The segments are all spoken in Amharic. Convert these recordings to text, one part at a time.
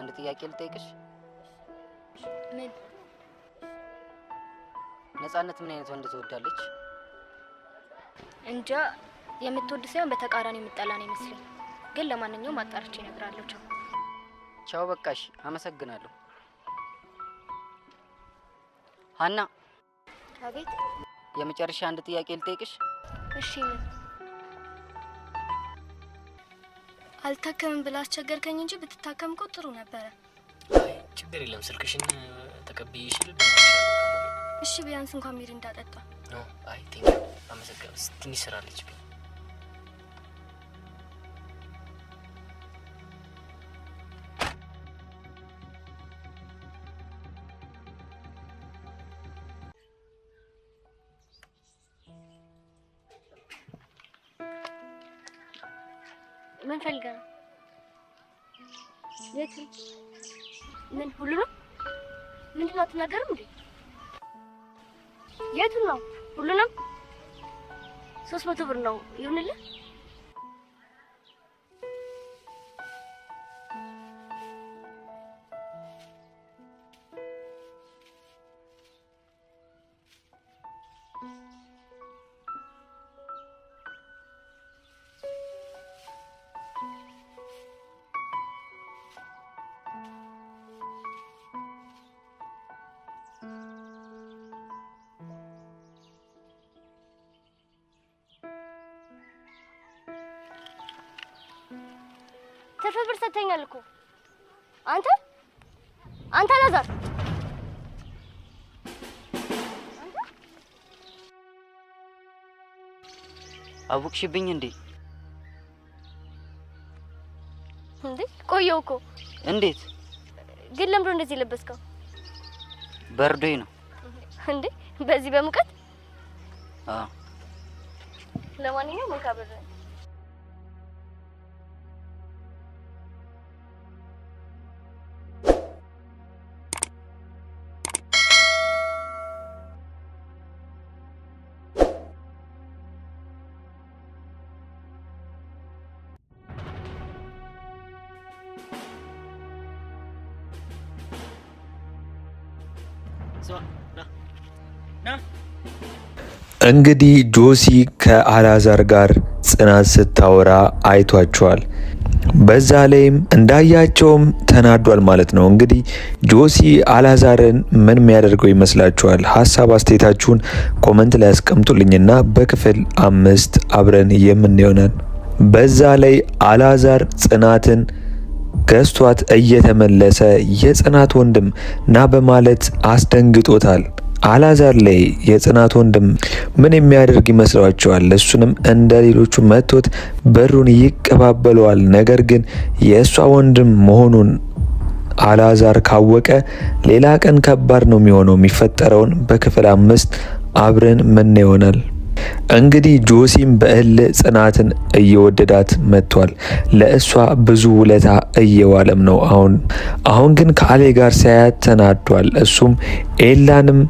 አንድ ጥያቄ ልጠይቅሽ። ምን? ነፃነት ምን አይነት ወንድ ትወዳለች? እንጃ የምትወድ ሳይሆን በተቃራኒ የምትጠላ ነው ይመስለኝ። ግን ለማንኛውም አጣርቼ እነግራለሁ። ቻው። ቻው በቃሽ። አመሰግናለሁ። ሀና። አቤት። የመጨረሻ አንድ ጥያቄ ልጠይቅሽ። እሺ። ምን? አልታከምም ብላ አስቸገርከኝ እንጂ ብትታከም እኮ ጥሩ ነበረ። አይ ችግር የለም። ስልክሽን ተቀብዬሽ ልብ። እሺ ቢያንስ እንኳን ሚሪ እንዳጠጣ ነው። አይ አመሰግናለሁ። ትንሽ ስራ አለችብኝ። ምን ፈልገህ ነው? የት? ምን ሁሉ ነው? ምንድን ነው አትናገርም እንዴ? የት ነው? ሁሉንም 300 ብር ነው ይሁንልህ። ተፈብር ሰተኛል እኮ አንተ አላዛር አውቅሽብኝ እንዴ? ቆየው እኮ። እንዴት ግን ለምዶ እንደዚህ ለበስከው? በርዶኝ ነው እንዴ በዚህ በሙቀት? አዎ። ለማንኛውም መካበር እንግዲህ ጆሲ ከአላዛር ጋር ጽናት ስታወራ አይቷቸዋል። በዛ ላይም እንዳያቸውም ተናዷል ማለት ነው። እንግዲህ ጆሲ አላዛርን ምን የሚያደርገው ይመስላችኋል? ሀሳብ አስተያየታችሁን ኮመንት ላይ አስቀምጡልኝና በክፍል 5 አብረን የምንሆነን። በዛ ላይ አላዛር ጽናትን ገዝቷት እየተመለሰ የጽናት ወንድም ና በማለት አስደንግጦታል። አላዛር ላይ የጽናት ወንድም ምን የሚያደርግ ይመስላችኋል? እሱንም እንደ ሌሎቹ መጥቶት በሩን ይቀባበለዋል። ነገር ግን የእሷ ወንድም መሆኑን አላዛር ካወቀ ሌላ ቀን ከባድ ነው የሚሆነው። የሚፈጠረውን በክፍል 5 አብረን ምን ይሆናል። እንግዲህ ጆሲም በእል ጽናትን እየወደዳት መጥቷል። ለእሷ ብዙ ውለታ እየዋለም ነው። አሁን ግን ከአሌ ጋር ሲያያት ተናዷል። እሱም ኤላንም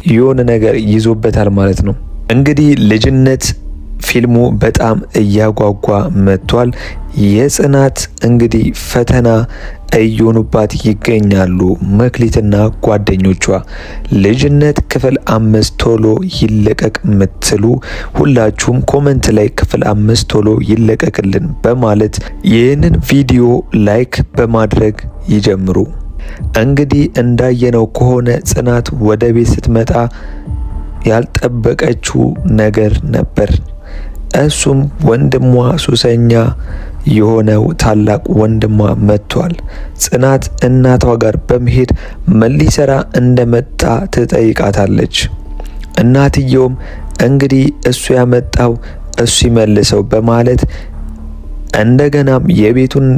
የሆነ ነገር ይዞበታል ማለት ነው። እንግዲህ ልጅነት ፊልሙ በጣም እያጓጓ መጥቷል። የጽናት እንግዲህ ፈተና እየሆኑባት ይገኛሉ መክሊትና ጓደኞቿ። ልጅነት ክፍል 5 ቶሎ ይለቀቅ ምትሉ ሁላችሁም ኮመንት ላይ ክፍል 5 ቶሎ ይለቀቅልን በማለት ይህንን ቪዲዮ ላይክ በማድረግ ይጀምሩ። እንግዲህ እንዳየነው ከሆነ ጽናት ወደ ቤት ስትመጣ ያልጠበቀችው ነገር ነበር። እሱም ወንድሟ ሱሰኛ የሆነው ታላቅ ወንድሟ መጥቷል። ጽናት እናቷ ጋር በመሄድ ምን ሊሰራ እንደመጣ ትጠይቃታለች። እናትየውም እንግዲህ እሱ ያመጣው እሱ ይመልሰው በማለት እንደገናም የቤቱን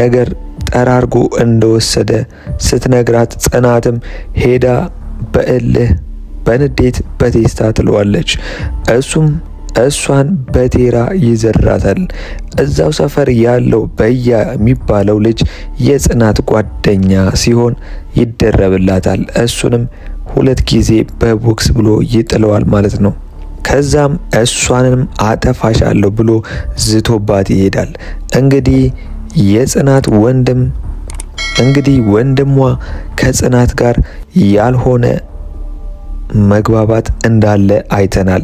ነገር ጠራርጎ እንደወሰደ ስትነግራት ጽናትም ሄዳ በእልህ በንዴት በቴስታ ትለዋለች። እሱም እሷን በቴራ ይዘራታል። እዛው ሰፈር ያለው በያ የሚባለው ልጅ የጽናት ጓደኛ ሲሆን ይደረብላታል። እሱንም 2 ጊዜ በቦክስ ብሎ ይጥለዋል ማለት ነው። ከዛም እሷንም አጠፋሻለሁ ብሎ ዝቶባት ይሄዳል። እንግዲህ የጽናት ወንድም እንግዲህ ወንድሟ ከጽናት ጋር ያልሆነ መግባባት እንዳለ አይተናል።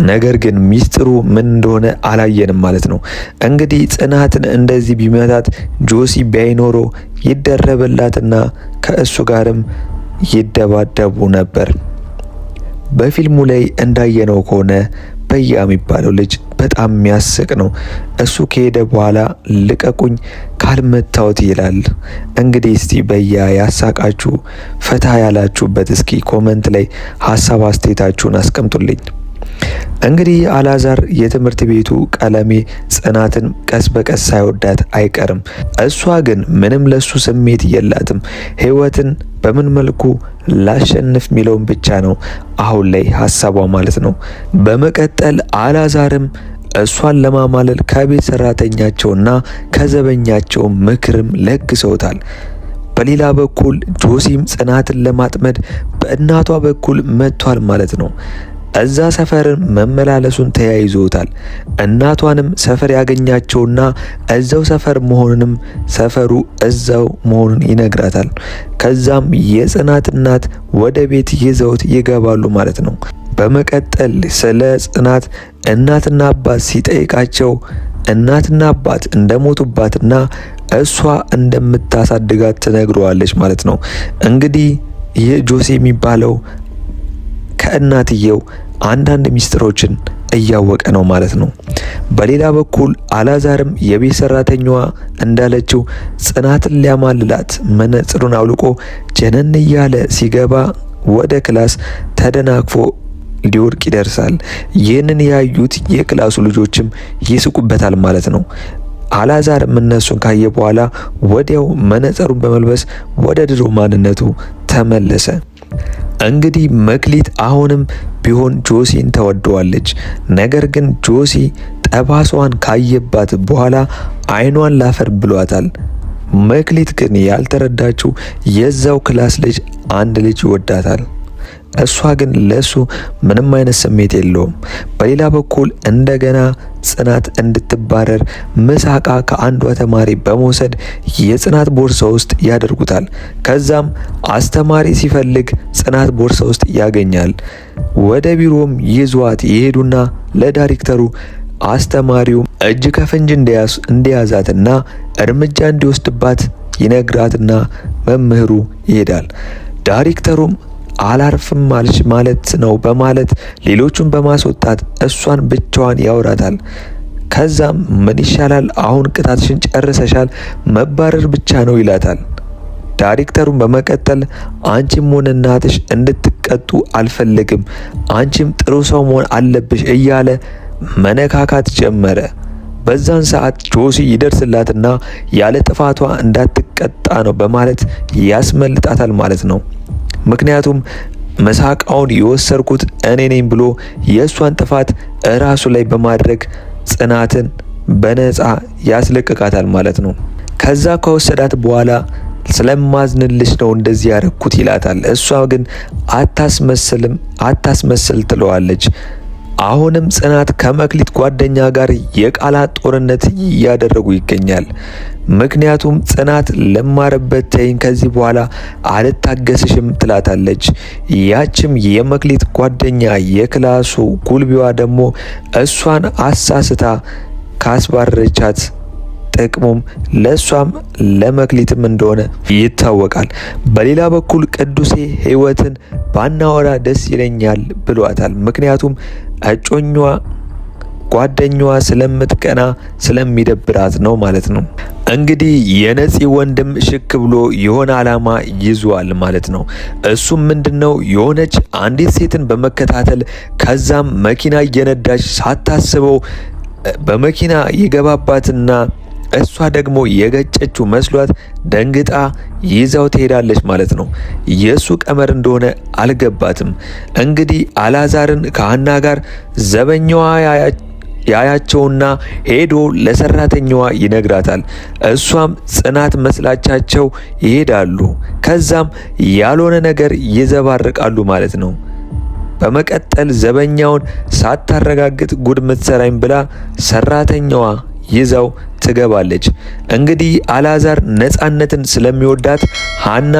ነገር ግን ሚስጥሩ ምን እንደሆነ አላየንም ማለት ነው። እንግዲህ ጽናትን እንደዚህ ቢመታት ጆሲ ቢያይኖሮ ይደረብላትና ከእሱ ጋርም ይደባደቡ ነበር። በፊልሙ ላይ እንዳየነው ከሆነ በያ የሚባለው ልጅ በጣም የሚያስቅ ነው። እሱ ከሄደ በኋላ ልቀቁኝ ካልመታውት ይላል። እንግዲህ እስቲ በያ ያሳቃችሁ ፈታ ያላችሁበት እስኪ ኮመንት ላይ ሀሳብ አስተያየታችሁን አስቀምጡልኝ። እንግዲህ አላዛር የትምህርት ቤቱ ቀለሜ ጽናትን ቀስ በቀስ ሳይወዳት አይቀርም። እሷ ግን ምንም ለሱ ስሜት የላትም። ህይወትን በምን መልኩ ላሸንፍ ሚለውን ብቻ ነው አሁን ላይ ሀሳቧ ማለት ነው። በመቀጠል አላዛርም እሷን ለማማለል ከቤት ሰራተኛቸውና ከዘበኛቸው ምክርም ለግሰውታል። በሌላ በኩል ጆሲም ጽናትን ለማጥመድ በእናቷ በኩል መጥቷል ማለት ነው። እዛ ሰፈርን መመላለሱን ተያይዞታል። እናቷንም ሰፈር ያገኛቸውና እዛው ሰፈር መሆኑንም ሰፈሩ እዛው መሆኑን ይነግራታል። ከዛም የጽናት እናት ወደ ቤት ይዘውት ይገባሉ ማለት ነው። በመቀጠል ስለ ጽናት እናትና አባት ሲጠይቃቸው እናትና አባት እንደሞቱባትና እሷ እንደምታሳድጋት ትነግረዋለች ማለት ነው። እንግዲህ ይህ ጆሲ የሚባለው ከእናትየው አንዳንድ ሚስጥሮችን እያወቀ ነው ማለት ነው። በሌላ በኩል አላዛርም የቤት ሰራተኛዋ እንዳለችው ጽናትን ሊያማልላት መነጽሩን አውልቆ ጀነን እያለ ሲገባ ወደ ክላስ ተደናቅፎ ሊወድቅ ይደርሳል። ይህንን ያዩት የክላሱ ልጆችም ይስቁበታል ማለት ነው። አላዛርም እነሱን ካየ በኋላ ወዲያው መነጽሩን በመልበስ ወደ ድሮ ማንነቱ ተመለሰ። እንግዲህ መክሊት አሁንም ቢሆን ጆሲን ተወደዋለች። ነገር ግን ጆሲ ጠባሷን ካየባት በኋላ አይኗን ላፈር ብሏታል። መክሊት ግን ያልተረዳችው የዛው ክላስ ልጅ አንድ ልጅ ይወዳታል። እሷ ግን ለሱ ምንም አይነት ስሜት የለውም። በሌላ በኩል እንደገና ጽናት እንድትባረር ምሳቃ ከአንዷ ተማሪ በመውሰድ የጽናት ቦርሳ ውስጥ ያደርጉታል። ከዛም አስተማሪ ሲፈልግ ጽናት ቦርሳ ውስጥ ያገኛል። ወደ ቢሮም ይዟት ይሄዱና ለዳይሬክተሩ አስተማሪው እጅ ከፍንጅ እንደያዛትና እርምጃ እንዲወስድባት ይነግራትና መምህሩ ይሄዳል። ዳይሬክተሩም አላርፍም ማልሽ ማለት ነው በማለት ሌሎቹን በማስወጣት እሷን ብቻዋን ያወራታል። ከዛም ምን ይሻላል አሁን ቅጣትሽን ጨርሰሻል፣ መባረር ብቻ ነው ይላታል። ዳይሬክተሩን በመቀጠል አንቺም ሆነ እናትሽ እንድትቀጡ አልፈልግም፣ አንቺም ጥሩ ሰው መሆን አለብሽ እያለ መነካካት ጀመረ። በዛን ሰዓት ጆሲ ይደርስላትና ያለ ጥፋቷ እንዳትቀጣ ነው በማለት ያስመልጣታል ማለት ነው። ምክንያቱም መሳቃውን የወሰድኩት እኔ ነኝ ብሎ የእሷን ጥፋት እራሱ ላይ በማድረግ ጽናትን በነፃ ያስለቅቃታል ማለት ነው። ከዛ ከወሰዳት በኋላ ስለማዝንልሽ ነው እንደዚህ ያረኩት ይላታል። እሷ ግን አታስመስል ትለዋለች። አሁንም ጽናት ከመክሊት ጓደኛ ጋር የቃላት ጦርነት እያደረጉ ይገኛል። ምክንያቱም ጽናት ለማረበት ተይኝ ከዚህ በኋላ አልታገስሽም ትላታለች። ያችም የመክሊት ጓደኛ የክላሱ ጉልቢዋ ደግሞ እሷን አሳስታ ካስባረቻት ጥቅሙም ለሷም ለመክሊትም እንደሆነ ይታወቃል። በሌላ በኩል ቅዱሴ ህይወትን ባናወራ ደስ ይለኛል ብሏታል። ምክንያቱም እጮኛዋ ጓደኛዋ ስለምትቀና ስለሚደብራት ነው ማለት ነው። እንግዲህ የነፂ ወንድም ሽክ ብሎ የሆነ አላማ ይዟል ማለት ነው። እሱም ምንድነው የሆነች አንዲት ሴትን በመከታተል ከዛም መኪና እየነዳች ሳታስበው በመኪና የገባባትና እሷ ደግሞ የገጨችው መስሏት ደንግጣ ይዛው ትሄዳለች ማለት ነው። የሱ ቀመር እንደሆነ አልገባትም። እንግዲህ አላዛርን ከሀና ጋር ዘበኛዋ ያያቸውና ሄዶ ለሰራተኛዋ ይነግራታል። እሷም ጽናት መስላቻቸው ይሄዳሉ። ከዛም ያልሆነ ነገር ይዘባርቃሉ ማለት ነው። በመቀጠል ዘበኛውን ሳታረጋግጥ ጉድ ምትሰራኝ ብላ ሰራተኛዋ ይዛው ትገባለች። እንግዲህ አላዛር ነፃነትን ስለሚወዳት ሀና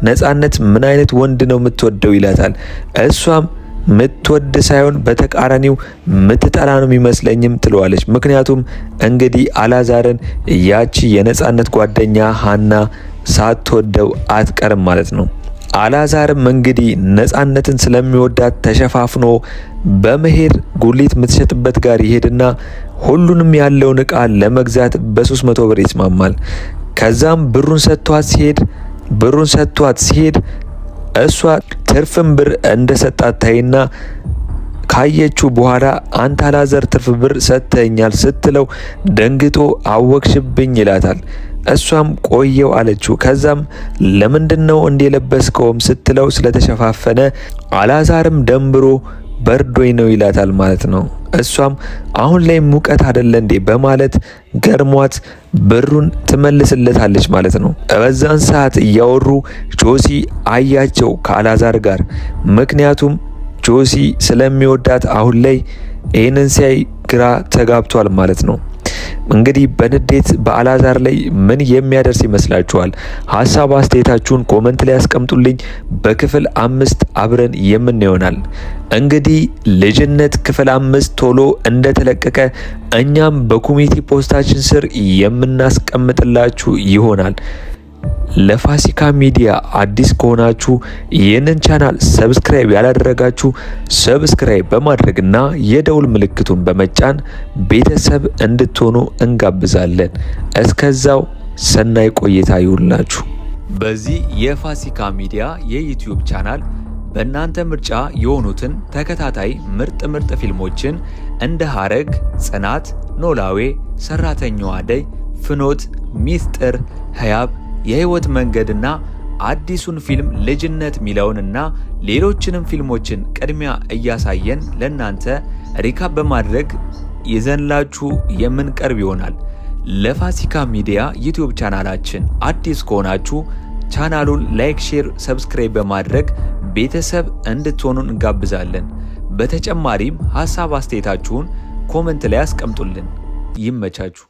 ነፃነት ምን አይነት ወንድ ነው የምትወደው ይላታል። እሷም ምትወድ ሳይሆን በተቃራኒው ምትጠላ ነው የሚመስለኝም ትለዋለች። ምክንያቱም እንግዲህ አላዛርን ያቺ የነፃነት ጓደኛ ሀና ሳትወደው አትቀርም ማለት ነው። አላዛርም እንግዲህ ነፃነትን ስለሚወዳት ተሸፋፍኖ በመሄድ ጉሊት የምትሸጥበት ጋር ይሄድና ሁሉንም ያለውን እቃ ለመግዛት በ300 ብር ይስማማል። ከዛም ብሩን ሰጥቷት ሲሄድ እሷ ትርፍን ብር እንደሰጣት ታይና ካየችው በኋላ አንተ አላዛር ትርፍ ብር ሰጥተኛል ስትለው ደንግጦ አወቅሽብኝ ይላታል። እሷም ቆየው አለችው። ከዛም ለምንድነው እንደለበስከውም ስትለው ስለተሸፋፈነ አላዛርም ደንብሮ በርዶኝ ነው ይላታል ማለት ነው። እሷም አሁን ላይ ሙቀት አይደለ እንዴ በማለት ገርሟት ብሩን ትመልስለታለች ማለት ነው። በዛን ሰዓት እያወሩ ጆሲ አያቸው ከአላዛር ጋር። ምክንያቱም ጆሲ ስለሚወዳት አሁን ላይ ይህንን ሲያይ ግራ ተጋብቷል ማለት ነው። እንግዲህ በንዴት በአላዛር ላይ ምን የሚያደርስ ይመስላችኋል? ሀሳብ አስተያየታችሁን ኮመንት ላይ ያስቀምጡልኝ። በክፍል 5 አብረን የምንሆናል። እንግዲህ ልጅነት ክፍል 5 ቶሎ እንደተለቀቀ እኛም በኮሚኒቲ ፖስታችን ስር የምናስቀምጥላችሁ ይሆናል። ለፋሲካ ሚዲያ አዲስ ከሆናችሁ ይህንን ቻናል ሰብስክራይብ ያላደረጋችሁ ሰብስክራይብ በማድረግና የደውል ምልክቱን በመጫን ቤተሰብ እንድትሆኑ እንጋብዛለን። እስከዛው ሰናይ ቆይታ ይሁንላችሁ። በዚህ የፋሲካ ሚዲያ የዩቲዩብ ቻናል በእናንተ ምርጫ የሆኑትን ተከታታይ ምርጥ ፊልሞችን እንደ ሐረግ፣ ጽናት፣ ኖላዊ፣ ሰራተኛዋ አደይ፣ ፍኖት፣ ሚስጥር፣ ህያብ፣ የህይወት መንገድና አዲሱን ፊልም ልጅነት ሚለውንና ሌሎችንም ፊልሞችን ቅድሚያ እያሳየን ለናንተ ሪካፕ በማድረግ ይዘንላችሁ የምንቀርብ ይሆናል። ለፋሲካ ሚዲያ ዩቲዩብ ቻናላችን አዲስ ከሆናችሁ ቻናሉን ላይክ፣ ሼር፣ ሰብስክራይብ በማድረግ ቤተሰብ እንድትሆኑ እንጋብዛለን። በተጨማሪም ሀሳብ አስተያየታችሁን ኮመንት ላይ አስቀምጡልን። ይመቻችሁ።